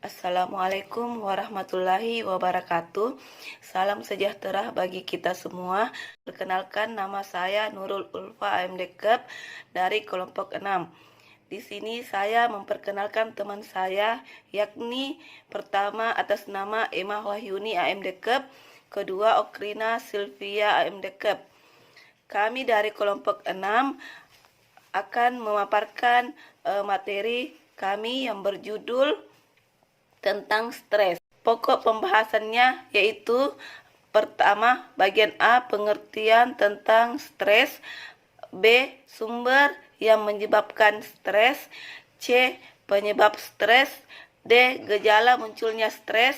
Assalamualaikum warahmatullahi wabarakatuh. Salam sejahtera bagi kita semua. Perkenalkan, nama saya Nurul Ulfa AMDKEP dari kelompok 6. Di sini saya memperkenalkan teman saya, yakni pertama atas nama Emma Wahyuni AMDKEP, kedua Okrina Sylvia AMDKEP. Kami dari kelompok 6 akan memaparkan materi kami yang berjudul tentang stres. Pokok pembahasannya yaitu pertama, bagian A, pengertian tentang stres, B, sumber yang menyebabkan stres, C, penyebab stres, D, gejala munculnya stres,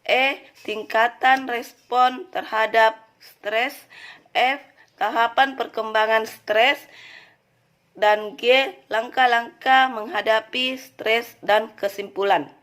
E, tingkatan respon terhadap stres, F, tahapan perkembangan stres, dan G, langkah-langkah menghadapi stres dan kesimpulan.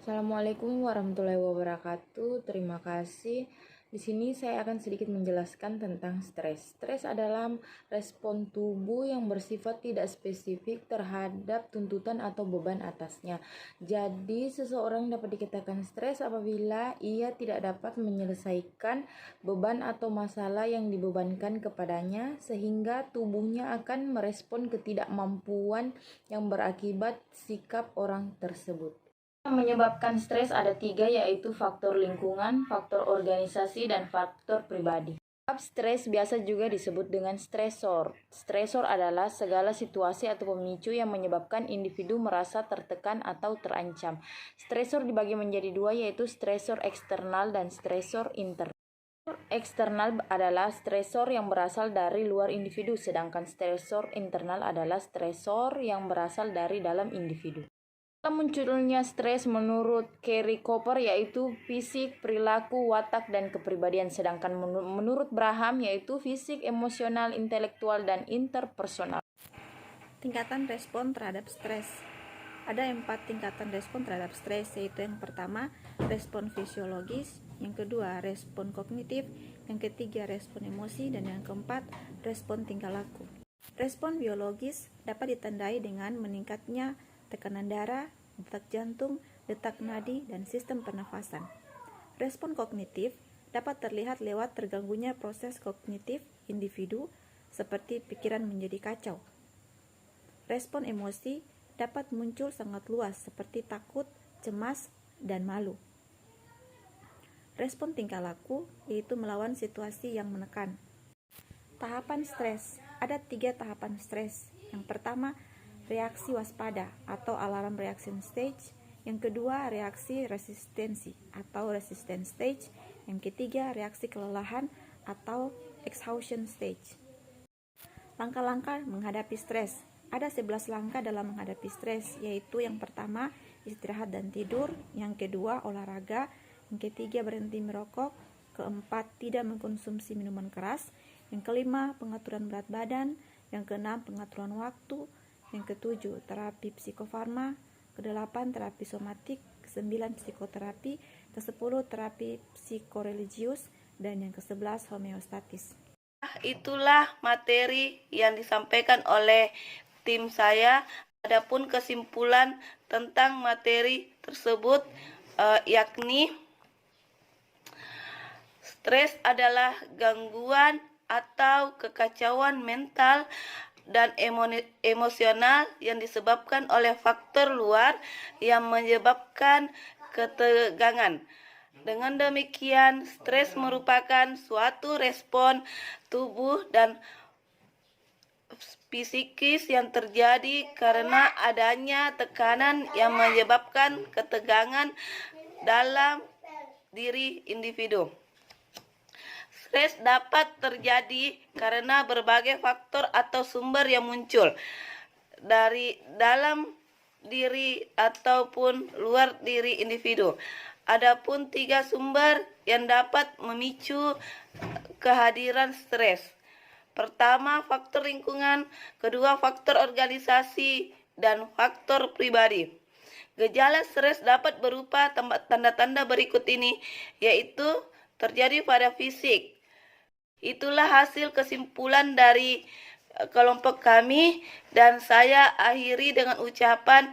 Assalamualaikum warahmatullahi wabarakatuh. Terima kasih. Di sini saya akan sedikit menjelaskan tentang stres. Stres adalah respon tubuh yang bersifat tidak spesifik terhadap tuntutan atau beban atasnya. Jadi, seseorang dapat dikatakan stres apabila ia tidak dapat menyelesaikan beban atau masalah yang dibebankan kepadanya, sehingga tubuhnya akan merespon ketidakmampuan yang berakibat sikap orang tersebut. Yang menyebabkan stres ada 3, yaitu faktor lingkungan, faktor organisasi, dan faktor pribadi. Sebab stres biasa juga disebut dengan stresor. Stresor adalah segala situasi atau pemicu yang menyebabkan individu merasa tertekan atau terancam. Stresor dibagi menjadi 2, yaitu stresor eksternal dan stresor internal. Eksternal adalah stresor yang berasal dari luar individu, sedangkan stresor internal adalah stresor yang berasal dari dalam individu. Munculnya stres menurut Kerry Cooper yaitu fisik, perilaku, watak, dan kepribadian, sedangkan menurut Braham yaitu fisik, emosional, intelektual, dan interpersonal. Tingkatan respon terhadap stres. Ada 4 tingkatan respon terhadap stres, yaitu yang pertama, respon fisiologis, yang kedua, respon kognitif, yang ketiga, respon emosi, dan yang keempat, respon tingkah laku. Respon biologis dapat ditandai dengan meningkatnya tekanan darah, detak jantung, detak nadi, dan sistem pernafasan. Respon kognitif dapat terlihat lewat terganggunya proses kognitif individu seperti pikiran menjadi kacau. Respon emosi dapat muncul sangat luas seperti takut, cemas, dan malu. Respon tingkah laku yaitu melawan situasi yang menekan. Tahapan stres. Ada 3 tahapan stres. Yang pertama, reaksi waspada atau alarm reaction stage. Yang kedua, reaksi resistensi atau resistance stage. Yang ketiga, reaksi kelelahan atau exhaustion stage. Langkah-langkah menghadapi stres. Ada 11 langkah dalam menghadapi stres, yaitu yang pertama, istirahat dan tidur. Yang kedua, olahraga. Yang ketiga, berhenti merokok. Keempat, tidak mengkonsumsi minuman keras. Yang kelima, pengaturan berat badan. Yang keenam, pengaturan waktu. Yang ketujuh, terapi psikofarma. Kedelapan, terapi somatik. Kesembilan, psikoterapi. Kesepuluh, terapi psikoreligius. Dan yang ke-11, homeostatis. Itulah materi yang disampaikan oleh tim saya. Adapun kesimpulan tentang materi tersebut yakni stres adalah gangguan atau kekacauan mental dan emosional yang disebabkan oleh faktor luar yang menyebabkan ketegangan. Dengan demikian, stres merupakan suatu respon tubuh dan psikis yang terjadi karena adanya tekanan yang menyebabkan ketegangan dalam diri individu. Stres dapat terjadi karena berbagai faktor atau sumber yang muncul dari dalam diri ataupun luar diri individu. Adapun 3 sumber yang dapat memicu kehadiran stres. Pertama, faktor lingkungan, kedua, faktor organisasi, dan faktor pribadi. Gejala stres dapat berupa tanda-tanda berikut ini, yaitu terjadi pada fisik. Itulah hasil kesimpulan dari kelompok kami, dan saya akhiri dengan ucapan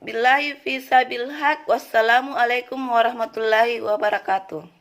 Billahi fi sabil haq. Wassalamualaikum warahmatullahi wabarakatuh.